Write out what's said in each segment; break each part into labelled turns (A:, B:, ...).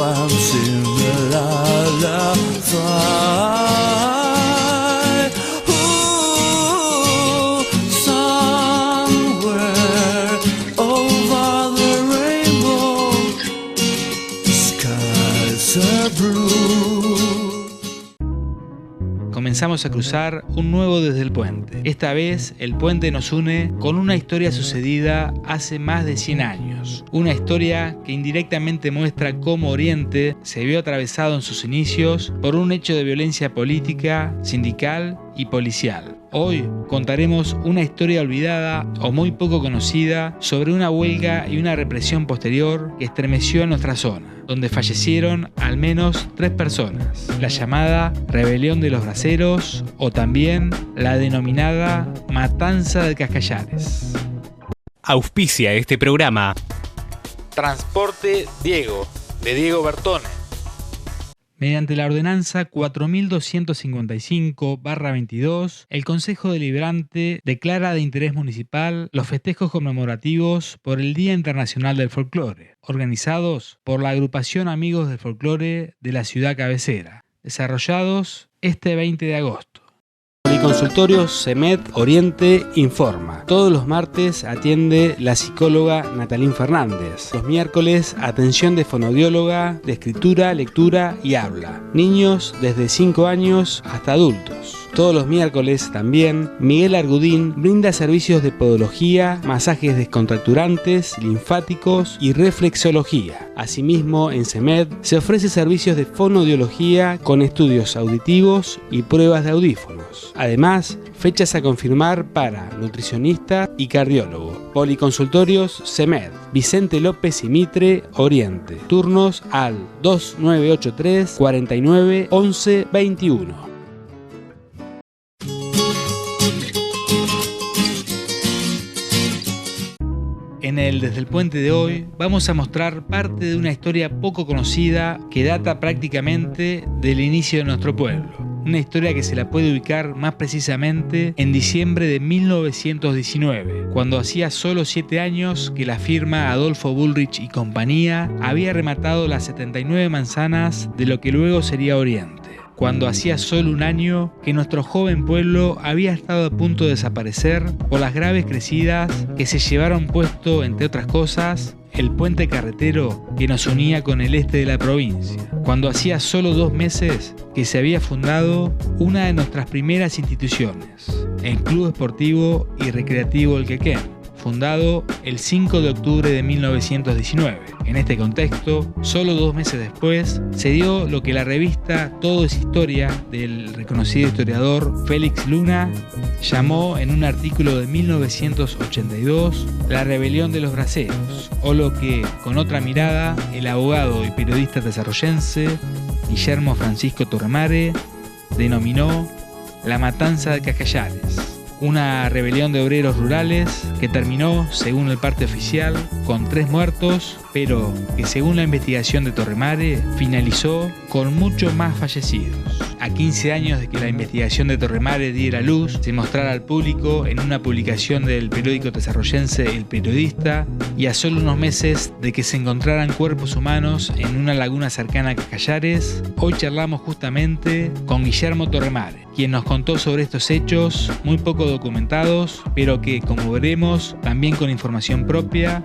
A: once in a lullaby. Ooh, somewhere over the rainbow, skies are blue.
B: Comenzamos a cruzar un nuevo Desde el Puente. Esta vez el puente nos une con una historia sucedida hace más de 100 años. Una historia que indirectamente muestra cómo Oriente se vio atravesado en sus inicios por un hecho de violencia política, sindical y policial. Hoy contaremos una historia olvidada o muy poco conocida sobre una huelga y una represión posterior que estremeció en nuestra zona, donde fallecieron al menos 3 personas, la llamada Rebelión de los Braceros o también la denominada Matanza de Cascallares.
C: Auspicia este programa
B: Transporte Diego, de Diego Bertone. Mediante la ordenanza 4255/22, el Consejo Deliberante declara de interés municipal los festejos conmemorativos por el Día Internacional del Folclore, organizados por la Agrupación Amigos del Folclore de la ciudad cabecera, desarrollados este 20 de agosto. Policonsultorio CEMED Oriente informa. Todos los martes atiende la psicóloga Natalín Fernández. Los miércoles, atención de fonoaudióloga de escritura, lectura y habla. Niños desde 5 años hasta adultos. Todos los miércoles también, Miguel Argudín brinda servicios de podología, masajes descontracturantes, linfáticos y reflexología. Asimismo, en CEMED se ofrece servicios de fonoaudiología con estudios auditivos y pruebas de audífonos. Además, fechas a confirmar para nutricionista y cardiólogo. Policonsultorios CEMED, Vicente López y Mitre, Oriente. Turnos al 2983 49 11 21. En el Desde el Puente de hoy vamos a mostrar parte de una historia poco conocida que data prácticamente del inicio de nuestro pueblo. Una historia que se la puede ubicar más precisamente en diciembre de 1919, cuando hacía solo 7 años que la firma Adolfo Bullrich y compañía había rematado las 79 manzanas de lo que luego sería Oriente. Cuando hacía solo 1 año que nuestro joven pueblo había estado a punto de desaparecer por las graves crecidas que se llevaron puesto, entre otras cosas, el puente carretero que nos unía con el este de la provincia. Cuando hacía solo 2 meses que se había fundado una de nuestras primeras instituciones, el Club Esportivo y Recreativo El Quequén, fundado el 5 de octubre de 1919. En este contexto, solo 2 meses después, se dio lo que la revista Todo es Historia del reconocido historiador Félix Luna llamó en un artículo de 1982 la Rebelión de los Braceros, o lo que, con otra mirada, el abogado y periodista desarrollense Guillermo Francisco Torremare denominó la Matanza de Cascallares. Una rebelión de obreros rurales que terminó, según el parte oficial, con 3 muertos, pero que según la investigación de Torremare, finalizó con muchos más fallecidos. A 15 años de que la investigación de Torremare diera luz, se mostrara al público en una publicación del periódico desarrollense El Periodista, y a solo unos meses de que se encontraran cuerpos humanos en una laguna cercana a Cascallares, hoy charlamos justamente con Guillermo Torremare, quien nos contó sobre estos hechos muy poco documentados, pero que, como veremos, también con información propia,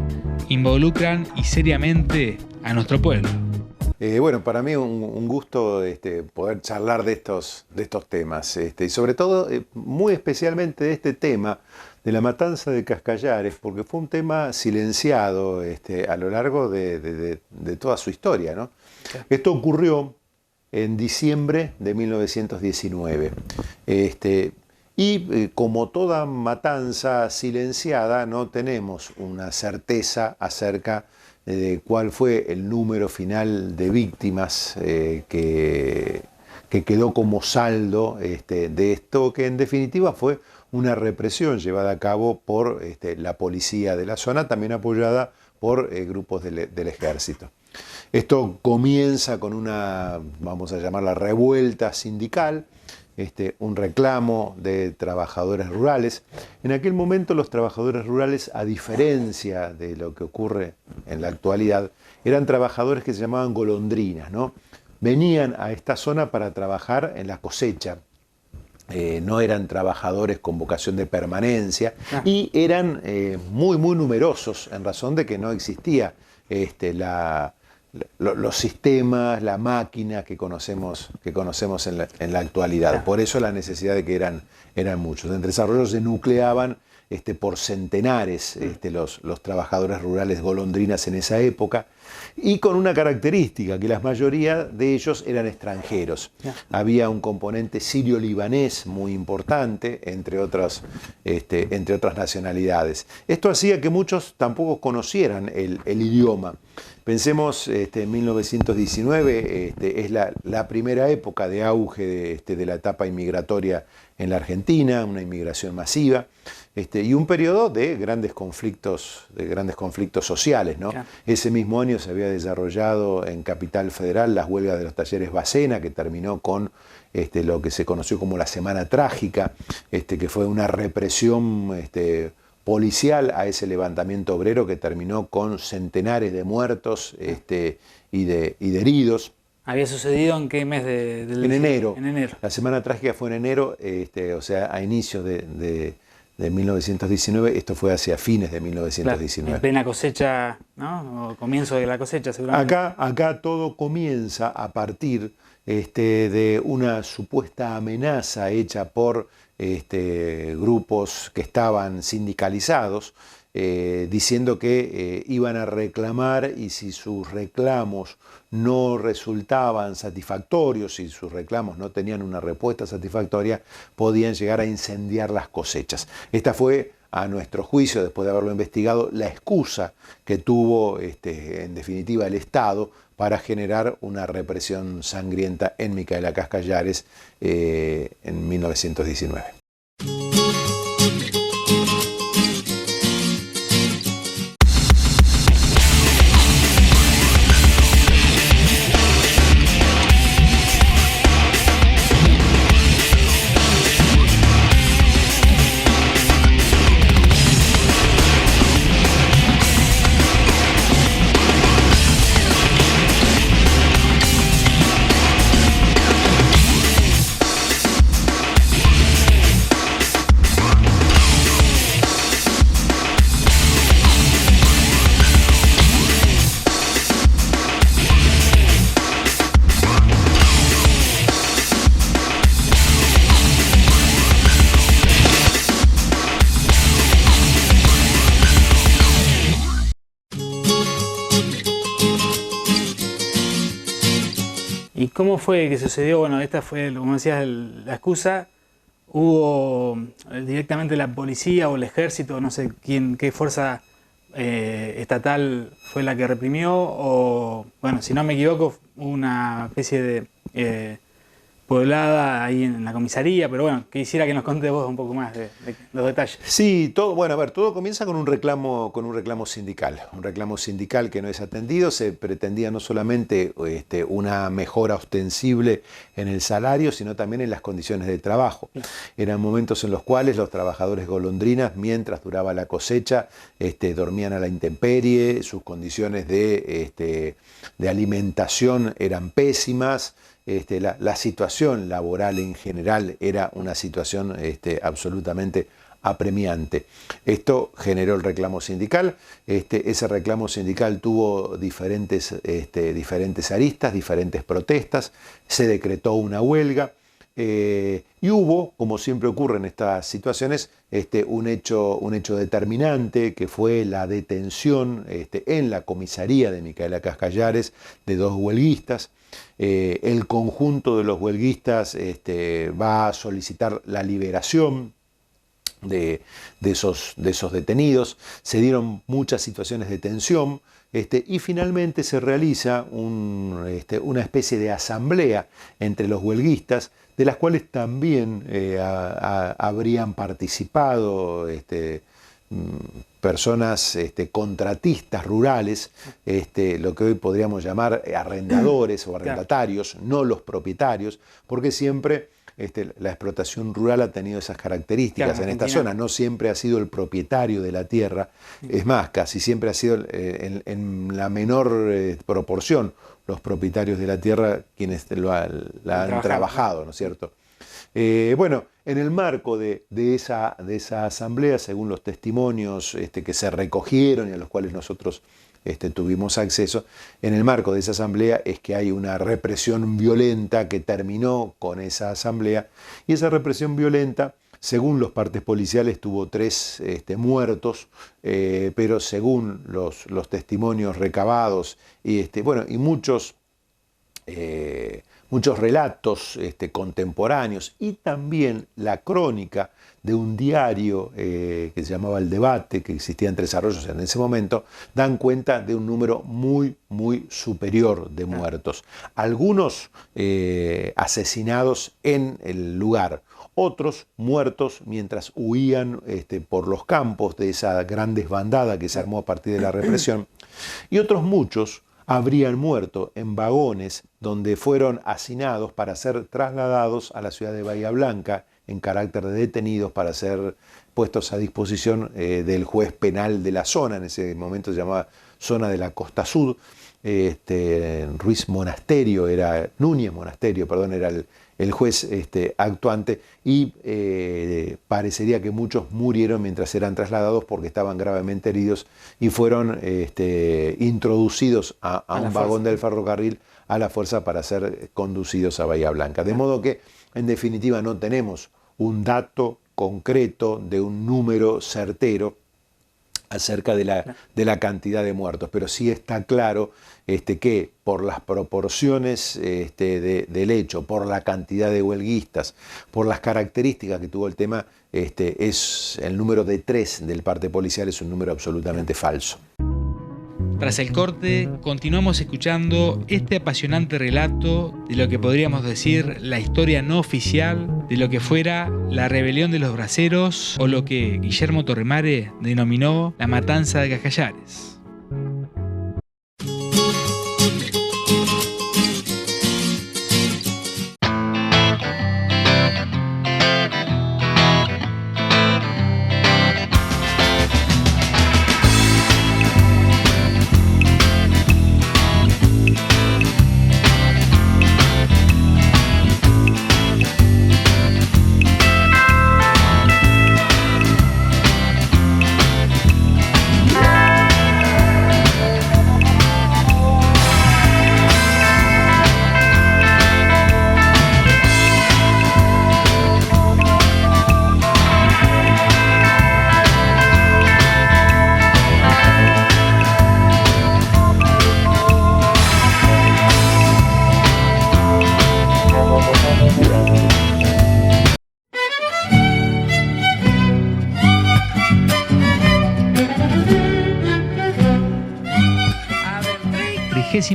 B: involucran y seriamente a nuestro pueblo.
D: Bueno, para mí un gusto poder charlar de estos temas, y sobre todo, muy especialmente de este tema de la matanza de Cascallares, porque fue un tema silenciado a lo largo de toda su historia, ¿no? Esto ocurrió en diciembre de 1919. Como toda matanza silenciada, no tenemos una certeza acerca de cuál fue el número final de víctimas que quedó como saldo de esto, que en definitiva fue una represión llevada a cabo por la policía de la zona, también apoyada por grupos del ejército. Esto comienza con una, vamos a llamarla, revuelta sindical, un reclamo de trabajadores rurales. En aquel momento los trabajadores rurales, a diferencia de lo que ocurre en la actualidad, eran trabajadores que se llamaban golondrinas, ¿no? Venían a esta zona para trabajar en la cosecha. No eran trabajadores con vocación de permanencia y eran muy numerosos en razón de que no existía los sistemas, la máquina que conocemos en la actualidad. Por eso la necesidad de que eran muchos. En desarrollo se nucleaban por centenares los trabajadores rurales golondrinas en esa época, y con una característica, que la mayoría de ellos eran extranjeros. Había un componente sirio-libanés muy importante, entre otras nacionalidades. Esto hacía que muchos tampoco conocieran el idioma. Pensemos, en 1919 es la primera época de auge de la etapa inmigratoria en la Argentina, una inmigración masiva, y un periodo de grandes conflictos sociales, ¿no?
B: Claro.
D: Ese mismo año se había desarrollado en Capital Federal las huelgas de los talleres Bacena, que terminó con lo que se conoció como la Semana Trágica, que fue una represión policial a ese levantamiento obrero que terminó con centenares de muertos y de heridos.
B: ¿Había sucedido en qué mes
D: En enero.
B: En enero.
D: La Semana Trágica fue en enero, o sea, a inicios de 1919, esto fue hacia fines de 1919.
B: Claro, en plena cosecha, ¿no? O comienzo de la cosecha, seguramente.
D: Acá todo comienza a partir de una supuesta amenaza hecha por grupos que estaban sindicalizados, diciendo que iban a reclamar, y si sus reclamos no resultaban satisfactorios, si sus reclamos no tenían una respuesta satisfactoria, podían llegar a incendiar las cosechas. Esta fue, a nuestro juicio, después de haberlo investigado, la excusa que tuvo en definitiva el Estado para generar una represión sangrienta en Micaela Cascallares en 1919.
B: ¿Y cómo fue que sucedió? Bueno, esta fue, como decías, la excusa. ¿Hubo directamente la policía o el ejército, no sé qué fuerza estatal fue la que reprimió? O, bueno, si no me equivoco, hubo una especie de poblada ahí en la comisaría, pero bueno, quisiera que nos contes vos un poco más de los detalles.
D: Sí, todo comienza con un reclamo sindical que no es atendido. Se pretendía no solamente una mejora ostensible en el salario, sino también en las condiciones de trabajo. Eran momentos en los cuales los trabajadores golondrinas, mientras duraba la cosecha, dormían a la intemperie, sus condiciones de alimentación eran pésimas. La situación laboral en general era una situación absolutamente apremiante. Esto generó el reclamo sindical. Ese reclamo sindical tuvo diferentes aristas, diferentes protestas. Se decretó una huelga. Y hubo, como siempre ocurre en estas situaciones, un hecho determinante, que fue la detención en la comisaría de Micaela Cascallares de 2 huelguistas. El conjunto de los huelguistas va a solicitar la liberación de esos detenidos. Se dieron muchas situaciones de tensión. Y finalmente se realiza una especie de asamblea entre los huelguistas, de las cuales también habrían participado personas contratistas rurales, lo que hoy podríamos llamar arrendadores o arrendatarios, no los propietarios, porque siempre la explotación rural ha tenido esas características
E: Claro,
D: en esta
E: Argentina.
D: zona. No siempre ha sido el propietario de la tierra, es más, casi siempre ha sido en la menor proporción los propietarios de la tierra quienes la han trabajado, ¿no es cierto? Bueno, en el marco de esa asamblea, según los testimonios que se recogieron y a los cuales nosotros tuvimos acceso, en el marco de esa asamblea es que hay una represión violenta que terminó con esa asamblea, y esa represión violenta, según los partes policiales, tuvo 3 muertos, pero según los testimonios recabados y muchos relatos contemporáneos, y también la crónica de un diario que se llamaba El Debate, que existía en Tres Arroyos en ese momento, dan cuenta de un número muy, muy superior de muertos. Algunos asesinados en el lugar, otros muertos mientras huían por los campos de esa gran desbandada que se armó a partir de la represión, y otros muchos habrían muerto en vagones donde fueron hacinados para ser trasladados a la ciudad de Bahía Blanca en carácter de detenidos para ser puestos a disposición del juez penal de la zona. En ese momento se llamaba Zona de la Costa Sur. Núñez Monasterio era el juez actuante, y parecería que muchos murieron mientras eran trasladados porque estaban gravemente heridos y fueron introducidos a un vagón del ferrocarril a la fuerza para ser conducidos a Bahía Blanca. De modo que, en definitiva, no tenemos un dato concreto de un número certero acerca de la cantidad de muertos, pero sí está claro que por las proporciones del hecho, por la cantidad de huelguistas, por las características que tuvo el tema, es el número de 3 del parte policial es un número absolutamente falso.
B: Tras el corte, continuamos escuchando este apasionante relato de lo que podríamos decir la historia no oficial de lo que fuera la rebelión de los braceros, o lo que Guillermo Torremare denominó la matanza de Cajallares.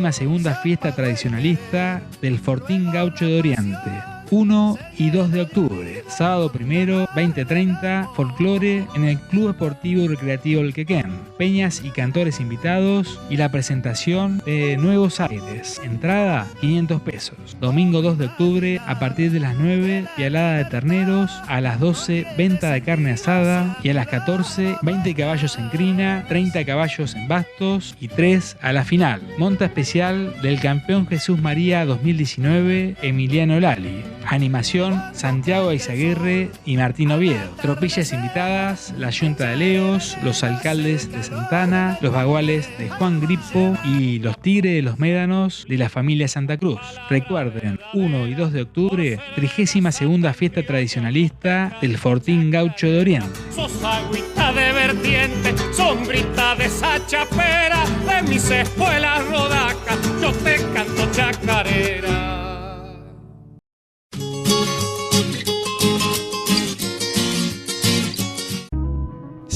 B: Segunda fiesta tradicionalista del Fortín Gaucho de Oriente, 1 y 2 de octubre, sábado 1, 20:30, folclore en el Club Esportivo y Recreativo El Quequén, peñas y cantores invitados y la presentación de Nuevos Aires, entrada 500 pesos. Domingo 2 de octubre, a partir de las 9, pialada de terneros, a las 12, venta de carne asada, y a las 14, 20 caballos en crina, 30 caballos en bastos y 3 a la final. Monta especial del campeón Jesús María 2019, Emiliano Lali. Animación Santiago Eizaguirre y Martín Oviedo. Tropillas invitadas, la Yunta de Leos, los alcaldes de Santana, los baguales de Juan Gripo y los Tigres de los Médanos de la familia Santa Cruz. Recuerden, 1 y 2 de octubre, 32ª fiesta tradicionalista del Fortín Gaucho de Oriente.
F: Sos agüita de vertiente, sombrita de esa chapera, de mis espuelas rodacas, yo te canto chacarera.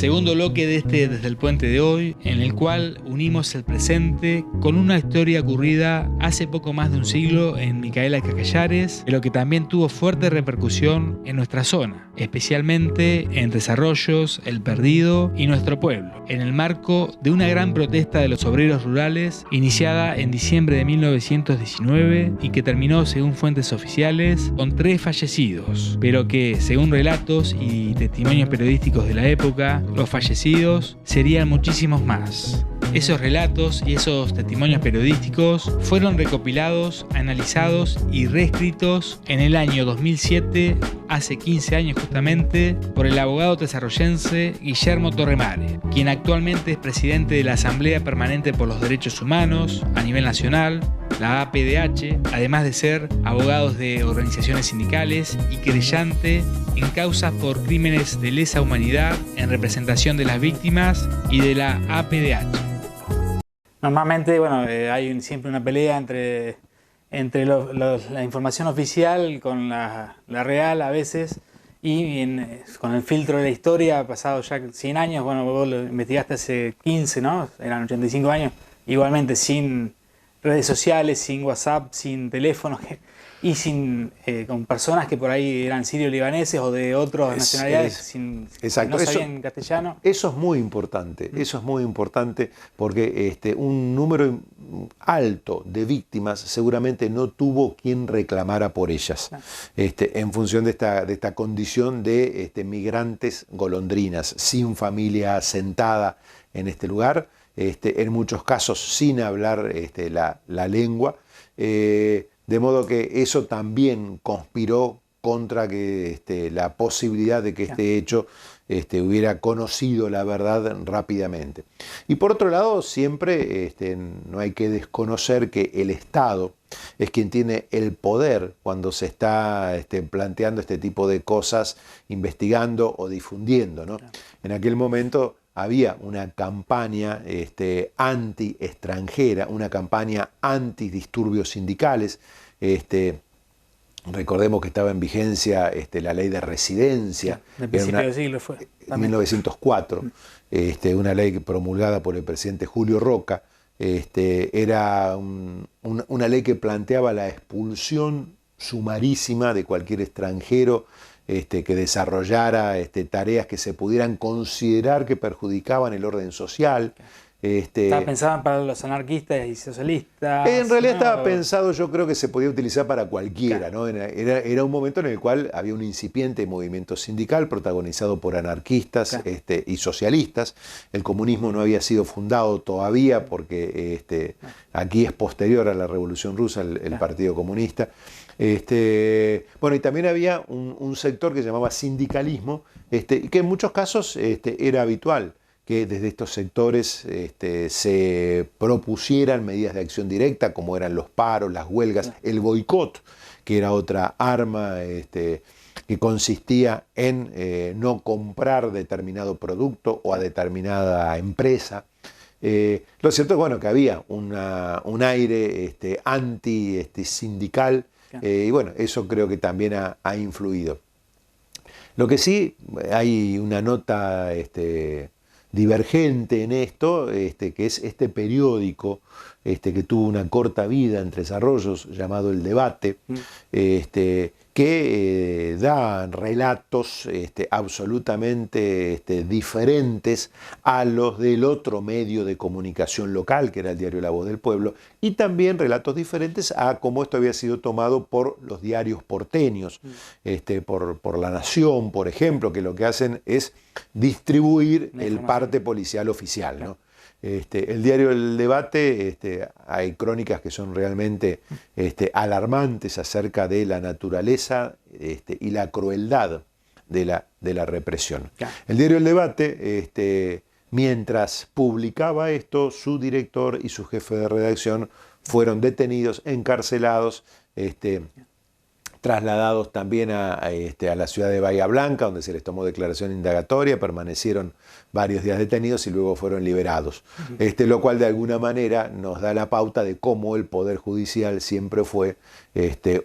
B: Segundo bloque de este Desde el Puente de hoy, en el cual unimos el presente con una historia ocurrida hace poco más de un siglo en Micaela de Cacallares, pero que también tuvo fuerte repercusión en nuestra zona, especialmente en Tres Arroyos, El Perdido y nuestro pueblo, en el marco de una gran protesta de los obreros rurales iniciada en diciembre de 1919 y que terminó, según fuentes oficiales, con 3 fallecidos, pero que, según relatos y testimonios periodísticos de la época, los fallecidos serían muchísimos más. Esos relatos y esos testimonios periodísticos fueron recopilados, analizados y reescritos en el año 2007, hace 15 años justamente, por el abogado tesarroyense Guillermo Torremare, quien actualmente es presidente de la Asamblea Permanente por los Derechos Humanos a nivel nacional, la APDH, además de ser abogado de organizaciones sindicales y querellante en causas por crímenes de lesa humanidad en representación de las víctimas y de la APDH.
E: Normalmente, hay siempre una pelea entre la información oficial con la real a veces y con el filtro de la historia, pasado ya 100 años, vos lo investigaste hace 15, ¿no? Eran 85 años, igualmente sin redes sociales, sin WhatsApp, sin teléfonos y con personas que por ahí eran sirio-libaneses o de otras nacionalidades que no sabían castellano.
D: Eso es muy importante, porque un número alto de víctimas seguramente no tuvo quien reclamara por ellas, en función de esta condición de migrantes golondrinas, sin familia asentada en este lugar, en muchos casos sin hablar la lengua, de modo que eso también conspiró contra que la posibilidad de que este hecho hubiera conocido la verdad rápidamente. Y por otro lado, siempre no hay que desconocer que el Estado es quien tiene el poder cuando se está planteando este tipo de cosas, investigando o difundiendo, ¿no? En aquel momento había una campaña anti-extranjera, una campaña antidisturbios sindicales. Recordemos que estaba en vigencia la ley de residencia.
E: De principio del siglo fue.
D: En 1904, una ley promulgada por el presidente Julio Roca. Era una ley que planteaba la expulsión sumarísima de cualquier extranjero que desarrollara tareas que se pudieran considerar que perjudicaban el orden social.
E: Estaba pensado para los anarquistas y socialistas.
D: En realidad estaba pensado, yo creo que se podía utilizar para cualquiera, ¿no? Era un momento en el cual había un incipiente movimiento sindical protagonizado por anarquistas y socialistas. El comunismo no había sido fundado todavía porque aquí es posterior a la Revolución Rusa el Partido Comunista. Y también había un sector que se llamaba sindicalismo, que en muchos casos era habitual que desde estos sectores se propusieran medidas de acción directa, como eran los paros, las huelgas, el boicot, que era otra arma que consistía en no comprar determinado producto o a determinada empresa. Lo cierto es que había un aire anti-sindical, y eso creo que también ha influido. Lo que sí, hay una nota divergente en esto, que es este periódico que tuvo una corta vida en Tres Arroyos, llamado El Debate, que da relatos absolutamente diferentes a los del otro medio de comunicación local, que era el diario La Voz del Pueblo, y también relatos diferentes a cómo esto había sido tomado por los diarios porteños, por La Nación, por ejemplo, que lo que hacen es distribuir el parte policial oficial, ¿no? El diario El Debate, hay crónicas que son realmente alarmantes acerca de la naturaleza y la crueldad de la represión. Claro. El diario El Debate, mientras publicaba esto, su director y su jefe de redacción fueron detenidos, encarcelados, trasladados también a la ciudad de Bahía Blanca, donde se les tomó declaración indagatoria, permanecieron varios días detenidos y luego fueron liberados. Lo cual de alguna manera nos da la pauta de cómo el Poder Judicial siempre fue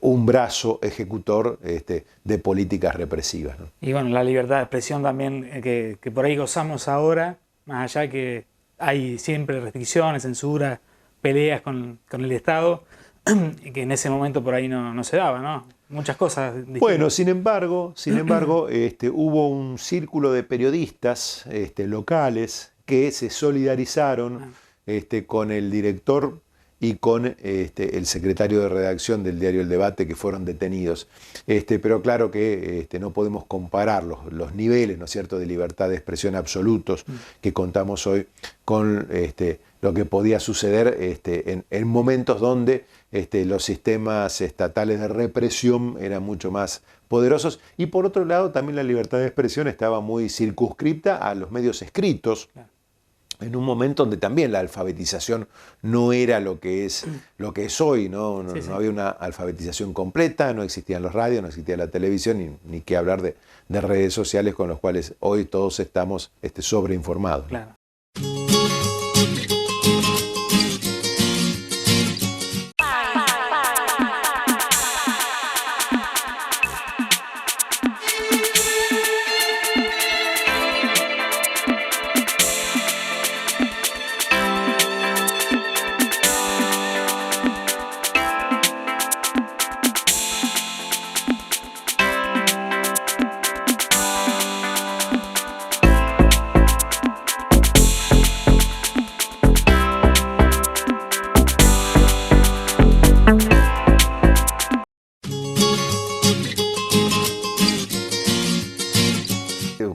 D: un brazo ejecutor de políticas represivas, ¿no?
E: Y bueno, la libertad de expresión también que por ahí gozamos ahora, más allá que hay siempre restricciones, censura, peleas con el Estado, que en ese momento por ahí no se daba, ¿no? Muchas cosas distintas.
D: Bueno, sin embargo, hubo un círculo de periodistas locales que se solidarizaron con el director y con el secretario de redacción del diario El Debate, que fueron detenidos. Pero claro que no podemos comparar los niveles, ¿no es cierto?, de libertad de expresión absolutos que contamos hoy con lo que podía suceder en momentos donde los sistemas estatales de represión eran mucho más poderosos, y por otro lado también la libertad de expresión estaba muy circunscripta a los medios escritos. Claro. En un momento donde también la alfabetización no era lo que es hoy, ¿no? No había una alfabetización completa, no existían los radios, no existía la televisión, ni qué hablar de redes sociales con los cuales hoy todos estamos sobreinformados, ¿no?
E: Claro.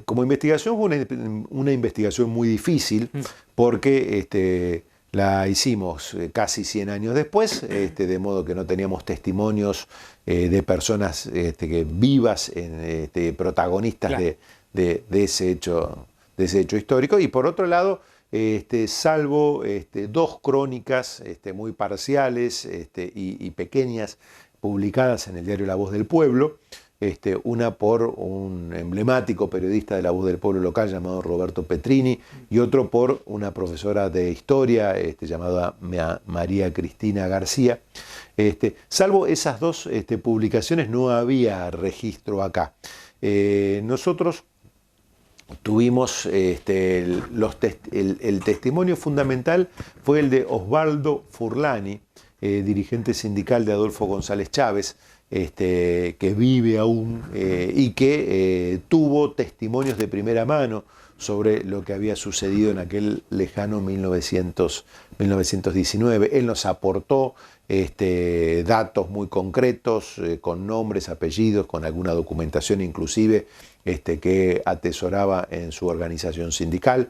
D: Como investigación fue una investigación muy difícil porque la hicimos casi 100 años después, de modo que no teníamos testimonios de personas vivas, protagonistas de ese hecho histórico. Y por otro lado, salvo dos crónicas muy parciales y pequeñas publicadas en el diario La Voz del Pueblo, una por un emblemático periodista de La Voz del Pueblo local llamado Roberto Petrini, y otro por una profesora de historia llamada María Cristina García. Salvo esas dos publicaciones no había registro acá. Nosotros tuvimos el testimonio fundamental fue el de Osvaldo Furlani, dirigente sindical de Adolfo González Chávez, que vive aún y que tuvo testimonios de primera mano sobre lo que había sucedido en aquel lejano 1919. Él nos aportó datos muy concretos, con nombres, apellidos, con alguna documentación inclusive que atesoraba en su organización sindical.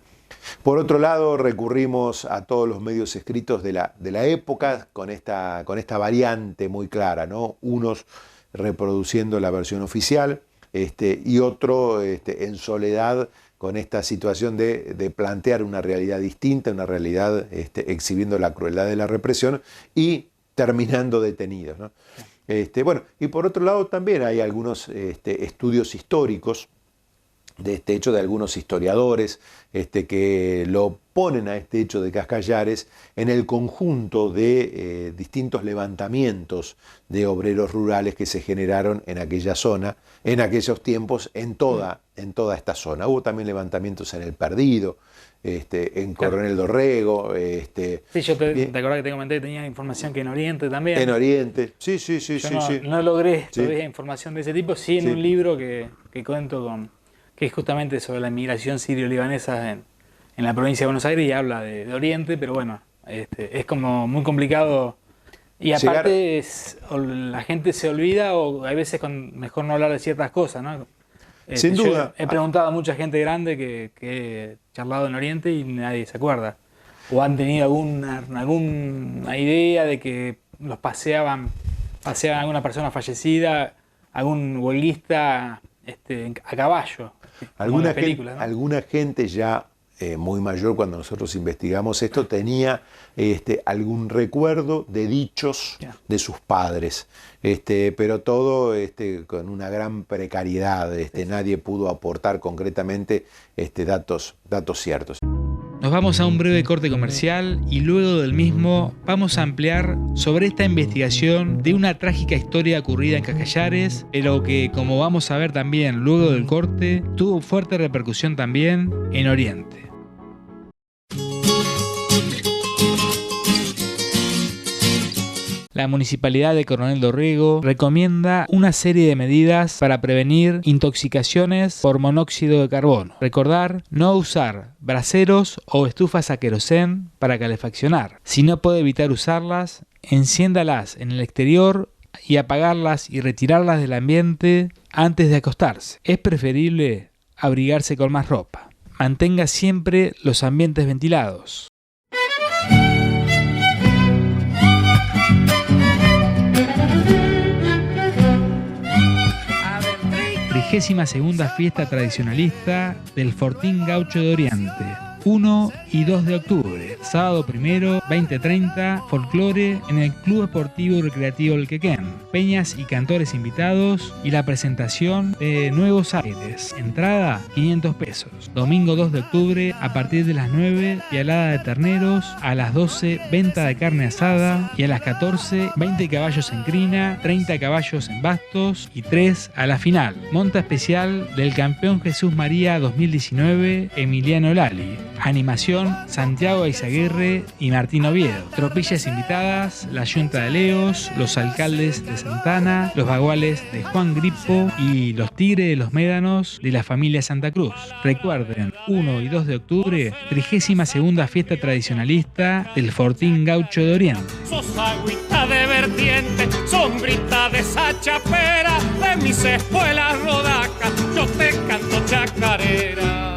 D: Por otro lado, recurrimos a todos los medios escritos de la época con esta variante muy clara, ¿no? Unos reproduciendo la versión oficial y otro en soledad con esta situación de plantear una realidad distinta, una realidad exhibiendo la crueldad de la represión y terminando detenidos, ¿no? Bueno, y por otro lado también hay algunos estudios históricos de este hecho, de algunos historiadores que lo ponen a este hecho de Cascallares en el conjunto de distintos levantamientos de obreros rurales que se generaron en aquella zona, en aquellos tiempos, en toda esta zona. Hubo también levantamientos en El Perdido, en Coronel Dorrego.
E: Sí, yo te acordás que te comenté que tenía información que en Oriente también.
D: En Oriente, sí.
E: No logré todavía información de ese tipo, sí en un libro que cuento que es justamente sobre la inmigración sirio-libanesa en la provincia de Buenos Aires, y habla de Oriente, pero bueno, es como muy complicado. Y aparte la gente se olvida, o hay veces mejor no hablar de ciertas cosas, ¿no?
D: Sin duda.
E: He preguntado a mucha gente grande que he charlado en Oriente y nadie se acuerda. O han tenido alguna idea de que los paseaban alguna persona fallecida, algún huelguista a caballo.
D: Alguna gente ya muy mayor cuando nosotros investigamos esto, tenía algún recuerdo de dichos de sus padres, pero todo con una gran precariedad, nadie pudo aportar concretamente datos ciertos.
B: Nos vamos a un breve corte comercial y luego del mismo vamos a ampliar sobre esta investigación de una trágica historia ocurrida en Cascallares, pero que, como vamos a ver también luego del corte, tuvo fuerte repercusión también en Oriente. La Municipalidad de Coronel Dorrego recomienda una serie de medidas para prevenir intoxicaciones por monóxido de carbono. Recordar no usar braseros o estufas a querosén para calefaccionar. Si no puede evitar usarlas, enciéndalas en el exterior y apagarlas y retirarlas del ambiente antes de acostarse. Es preferible abrigarse con más ropa. Mantenga siempre los ambientes ventilados. 32ª fiesta tradicionalista del Fortín Gaucho de Oriente. 1 y 2 de octubre, sábado 1, 20:30, folclore en el Club Esportivo y Recreativo El Quequén, peñas y cantores invitados y la presentación de Nuevos Aires. Entrada 500 pesos. Domingo 2 de octubre, a partir de las 9, pialada de terneros, a las 12, venta de carne asada y a las 14, 20 caballos en crina, 30 caballos en bastos y 3 a la final. Monta especial del campeón Jesús María 2019, Emiliano Lali. Animación Santiago Eizaguirre y Martín Oviedo. Tropillas invitadas, la Yunta de Leos, los alcaldes de Santana, los baguales de Juan Gripo y los Tigres de los Médanos de la familia Santa Cruz. Recuerden, 1 y 2 de octubre, 32ª fiesta tradicionalista del Fortín Gaucho de Oriente.
F: Sos agüita de vertiente, sombrita de esa chapera, de mis espuelas rodacas, yo te canto chacarera.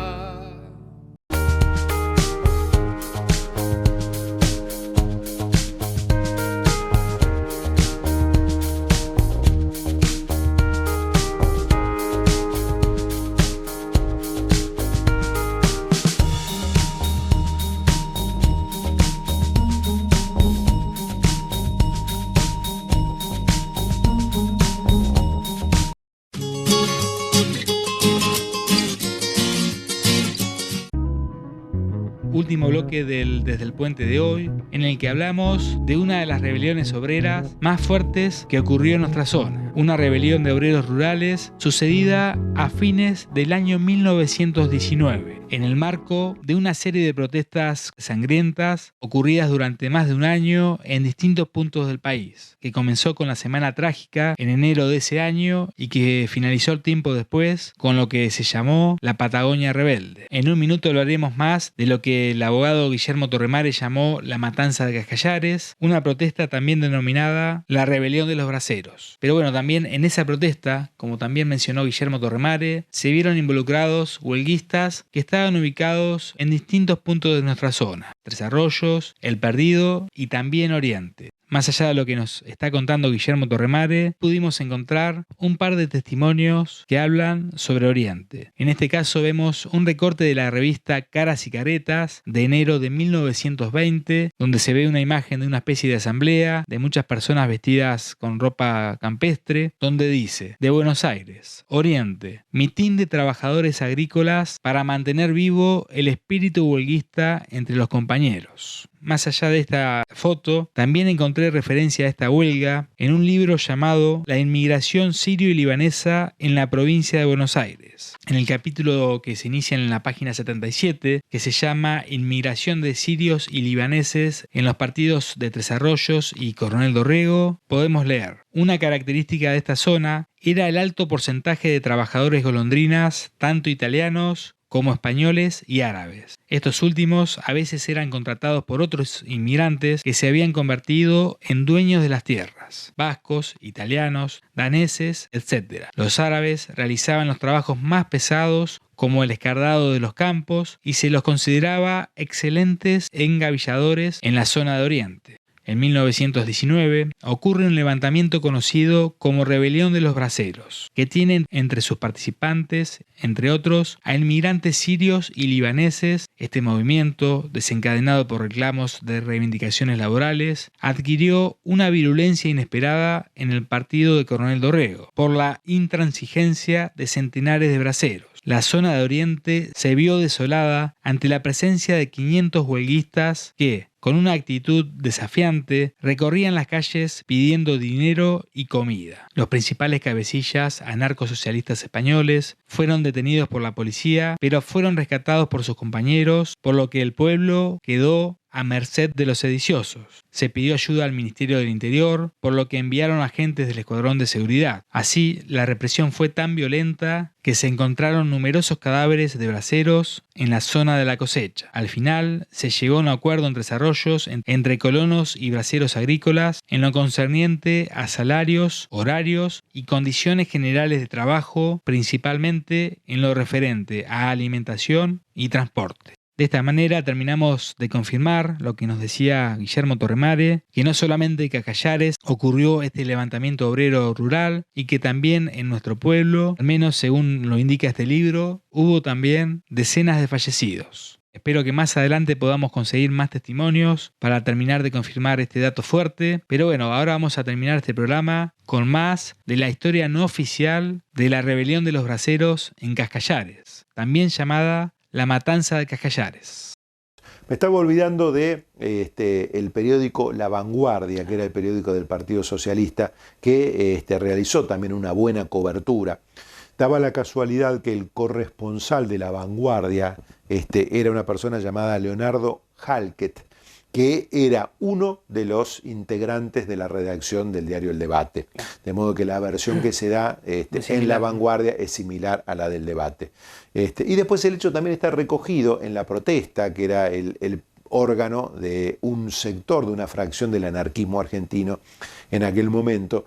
B: Último bloque Desde el Puente de hoy, en el que hablamos de una de las rebeliones obreras más fuertes que ocurrió en nuestra zona. Una rebelión de obreros rurales sucedida a fines del año 1919, en el marco de una serie de protestas sangrientas ocurridas durante más de un año en distintos puntos del país, que comenzó con la Semana Trágica en enero de ese año y que finalizó tiempo después con lo que se llamó la Patagonia Rebelde. En un minuto hablaremos más de lo que el abogado Guillermo Torremare llamó la Matanza de Cascallares, una protesta también denominada la Rebelión de los Braseros. Pero bueno, también en esa protesta, como también mencionó Guillermo Torremare, se vieron involucrados huelguistas que estaban ubicados en distintos puntos de nuestra zona: Tres Arroyos, El Perdido y también Oriente. Más allá de lo que nos está contando Guillermo Torremare, pudimos encontrar un par de testimonios que hablan sobre Oriente. En este caso vemos un recorte de la revista Caras y Caretas de enero de 1920, donde se ve una imagen de una especie de asamblea de muchas personas vestidas con ropa campestre, donde dice: de Buenos Aires, Oriente, mitin de trabajadores agrícolas para mantener vivo el espíritu huelguista entre los compañeros. Más allá de esta foto, también encontré referencia a esta huelga en un libro llamado La inmigración sirio y libanesa en la provincia de Buenos Aires. En el capítulo que se inicia en la página 77, que se llama Inmigración de sirios y libaneses en los partidos de Tres Arroyos y Coronel Dorrego, podemos leer: una característica de esta zona era el alto porcentaje de trabajadores golondrinas, tanto italianos como españoles y árabes. Estos últimos a veces eran contratados por otros inmigrantes que se habían convertido en dueños de las tierras: vascos, italianos, daneses, etc. Los árabes realizaban los trabajos más pesados, como el escardado de los campos, y se los consideraba excelentes engavilladores en la zona de Oriente. En 1919 ocurre un levantamiento conocido como Rebelión de los Braceros, que tiene entre sus participantes, entre otros, a inmigrantes sirios y libaneses. Este movimiento, desencadenado por reclamos de reivindicaciones laborales, adquirió una virulencia inesperada en el partido de Coronel Dorrego, por la intransigencia de centenares de braceros. La zona de Oriente se vio desolada ante la presencia de 500 huelguistas que, con una actitud desafiante, recorrían las calles pidiendo dinero y comida. Los principales cabecillas anarcosocialistas españoles fueron detenidos por la policía, pero fueron rescatados por sus compañeros, por lo que el pueblo quedó a merced de los sediciosos. Se pidió ayuda al Ministerio del Interior, por lo que enviaron agentes del Escuadrón de Seguridad. Así, la represión fue tan violenta que se encontraron numerosos cadáveres de braceros en la zona de la cosecha. Al final, se llegó a un acuerdo entre desarrollos entre colonos y braceros agrícolas en lo concerniente a salarios, horarios y condiciones generales de trabajo, principalmente en lo referente a alimentación y transporte. De esta manera terminamos de confirmar lo que nos decía Guillermo Torremare, que no solamente en Cascallares ocurrió este levantamiento obrero rural y que también en nuestro pueblo, al menos según lo indica este libro, hubo también decenas de fallecidos. Espero que más adelante podamos conseguir más testimonios para terminar de confirmar este dato fuerte, pero bueno, ahora vamos a terminar este programa con más de la historia no oficial de la rebelión de los braceros en Cascallares, también llamada La Matanza de Cascallares.
D: Me estaba olvidando de el periódico La Vanguardia, que era el periódico del Partido Socialista, que realizó también una buena cobertura. Daba la casualidad que el corresponsal de La Vanguardia era una persona llamada Leonardo Halket, que era uno de los integrantes de la redacción del diario El Debate. De modo que la versión que se da en La Vanguardia es similar a la del Debate. Y después el hecho también está recogido en La Protesta, que era el órgano de un sector, de una fracción del anarquismo argentino en aquel momento,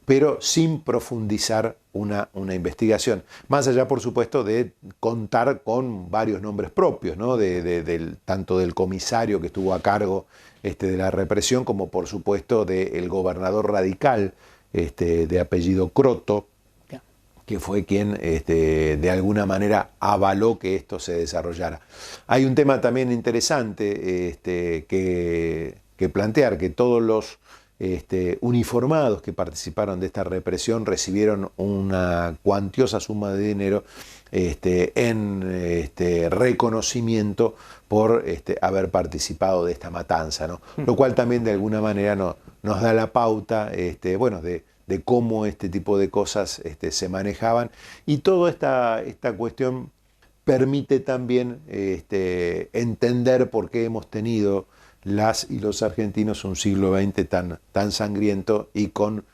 D: pero sin profundizar una investigación. Más allá, por supuesto, de contar con varios nombres propios, ¿no? Tanto del comisario que estuvo a cargo de la represión, como por supuesto del gobernador radical de apellido Croto, que fue quien de alguna manera avaló que esto se desarrollara. Hay un tema también interesante que plantear, que todos los uniformados que participaron de esta represión recibieron una cuantiosa suma de dinero en reconocimiento por haber participado de esta matanza, ¿no? Lo cual también de alguna manera nos da la pauta de cómo este tipo de cosas se manejaban, y toda esta cuestión permite también entender por qué hemos tenido las y los argentinos un siglo XX tan sangriento y con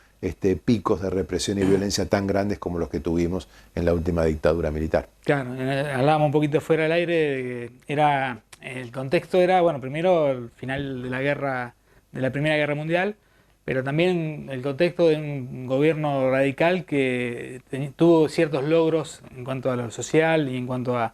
D: picos de represión y violencia tan grandes como los que tuvimos en la última dictadura militar.
E: Claro, hablábamos un poquito fuera del aire, el contexto era, bueno, primero el final de la guerra, de la Primera Guerra Mundial, pero también el contexto de un gobierno radical que tuvo ciertos logros en cuanto a lo social y en cuanto a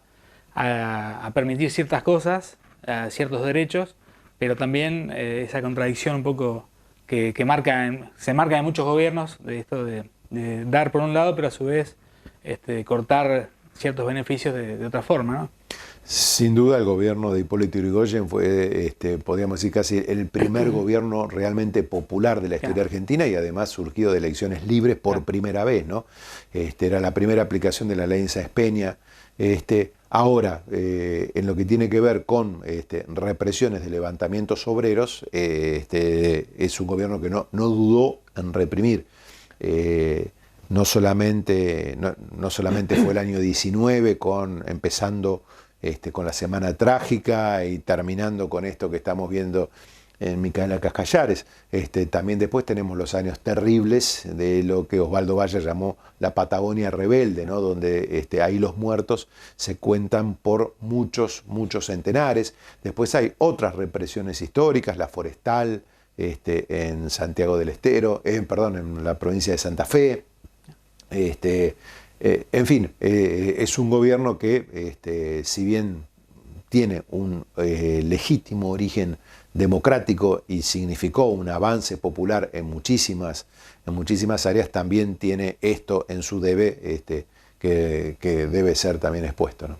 E: permitir ciertas cosas, a ciertos derechos, pero también esa contradicción un poco que se marca en muchos gobiernos, de esto de dar por un lado, pero a su vez cortar ciertos beneficios de otra forma, ¿no?
D: Sin duda el gobierno de Hipólito Yrigoyen fue, podríamos decir, casi el primer gobierno realmente popular de la historia argentina, y además surgido de elecciones libres por primera vez, ¿no? Era la primera aplicación de la ley Sáenz Peña. Ahora, en lo que tiene que ver con represiones de levantamientos obreros, es un gobierno que no dudó en reprimir. No solamente fue el año 19 empezando con la Semana Trágica y terminando con esto que estamos viendo en Micaela Cascallares. También después tenemos los años terribles de lo que Osvaldo Bayer llamó la Patagonia rebelde, ¿no? Donde ahí los muertos se cuentan por muchos centenares. Después hay otras represiones históricas, la forestal en Santiago del Estero, en la provincia de Santa Fe. En fin, es un gobierno que, si bien tiene un legítimo origen democrático y significó un avance popular en muchísimas áreas, también tiene esto en su debe, que debe ser también expuesto, ¿no?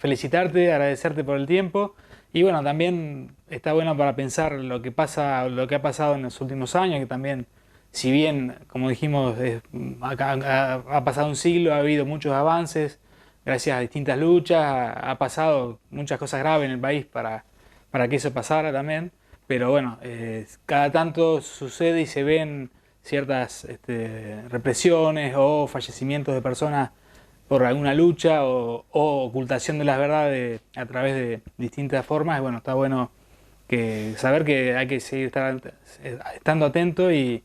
E: Felicitarte, agradecerte por el tiempo y bueno, también está bueno para pensar lo que ha pasado en los últimos años, que también, si bien, como dijimos, ha pasado un siglo, ha habido muchos avances, gracias a distintas luchas, ha pasado muchas cosas graves en el país para que eso pasara también, pero bueno, cada tanto sucede y se ven ciertas represiones o fallecimientos de personas por alguna lucha o ocultación de las verdades a través de distintas formas. Y bueno, está bueno saber que hay que seguir estando atento y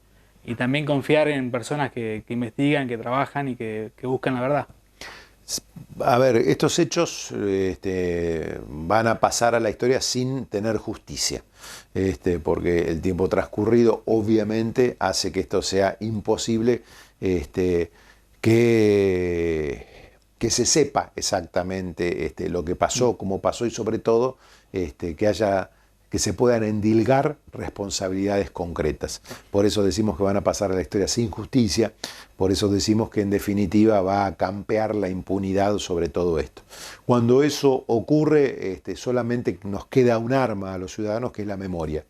E: también confiar en personas que investigan, que trabajan y que buscan la verdad.
D: A ver, estos hechos van a pasar a la historia sin tener justicia, porque el tiempo transcurrido obviamente hace que esto sea imposible, que se sepa exactamente lo que pasó, cómo pasó y sobre todo que se puedan endilgar responsabilidades concretas. Por eso decimos que van a pasar a la historia sin justicia, por eso decimos que en definitiva va a campear la impunidad sobre todo esto. Cuando eso ocurre, solamente nos queda un arma a los ciudadanos, que es la memoria.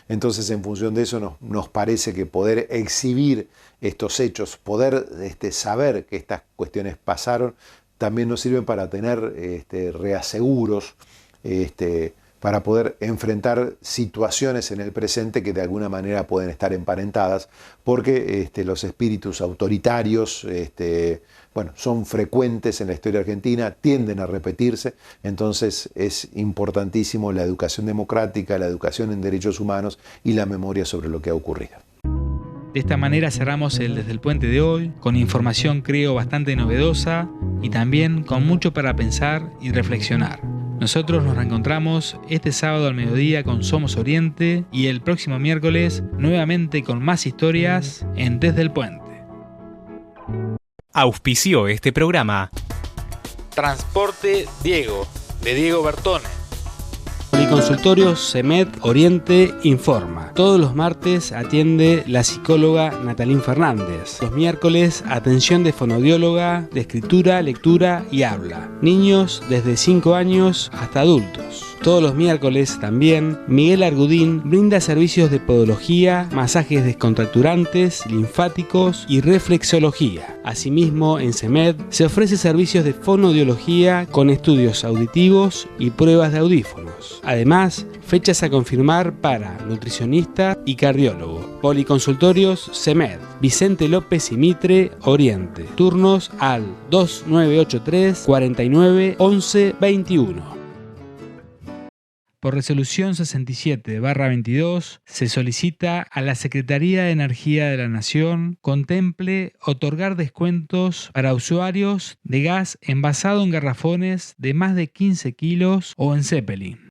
D: Entonces, en función de eso, nos parece que poder exhibir estos hechos, poder saber que estas cuestiones pasaron, también nos sirve para tener reaseguros, para poder enfrentar situaciones en el presente que de alguna manera pueden estar emparentadas, porque los espíritus autoritarios son frecuentes en la historia argentina, tienden a repetirse, entonces es importantísimo la educación democrática, la educación en derechos humanos y la memoria sobre lo que ha ocurrido.
B: De esta manera cerramos el Desde el Puente de hoy, con información creo bastante novedosa y también con mucho para pensar y reflexionar. Nosotros nos reencontramos este sábado al mediodía con Somos Oriente y el próximo miércoles nuevamente con más historias en Desde el Puente.
C: Auspició este programa
B: Transporte Diego, de Diego Bertone. Policonsultorios CEMED Oriente informa. Todos los martes atiende la psicóloga Natalín Fernández. Los miércoles, atención de fonoaudióloga, de escritura, lectura y habla. Niños desde 5 años hasta adultos. Todos los miércoles también, Miguel Argudín brinda servicios de podología, masajes descontracturantes, linfáticos y reflexología. Asimismo, en CEMED se ofrece servicios de fonoaudiología con estudios auditivos y pruebas de audífonos. Además, fechas a confirmar para nutricionista y cardiólogo. Policonsultorios CEMED, Vicente López y Mitre, Oriente. Turnos al 2983 49 11 21. Por resolución 67/22 se solicita a la Secretaría de Energía de la Nación contemple otorgar descuentos para usuarios de gas envasado en garrafones de más de 15 kilos o en Zeppelin.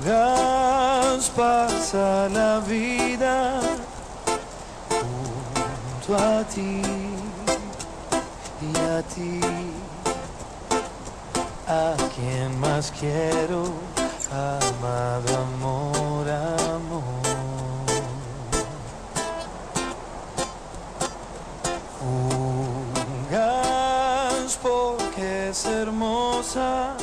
A: Fugaz pasa la vida junto a ti y a ti. A quien más quiero, amado amor, amor. Fugaz porque es hermosa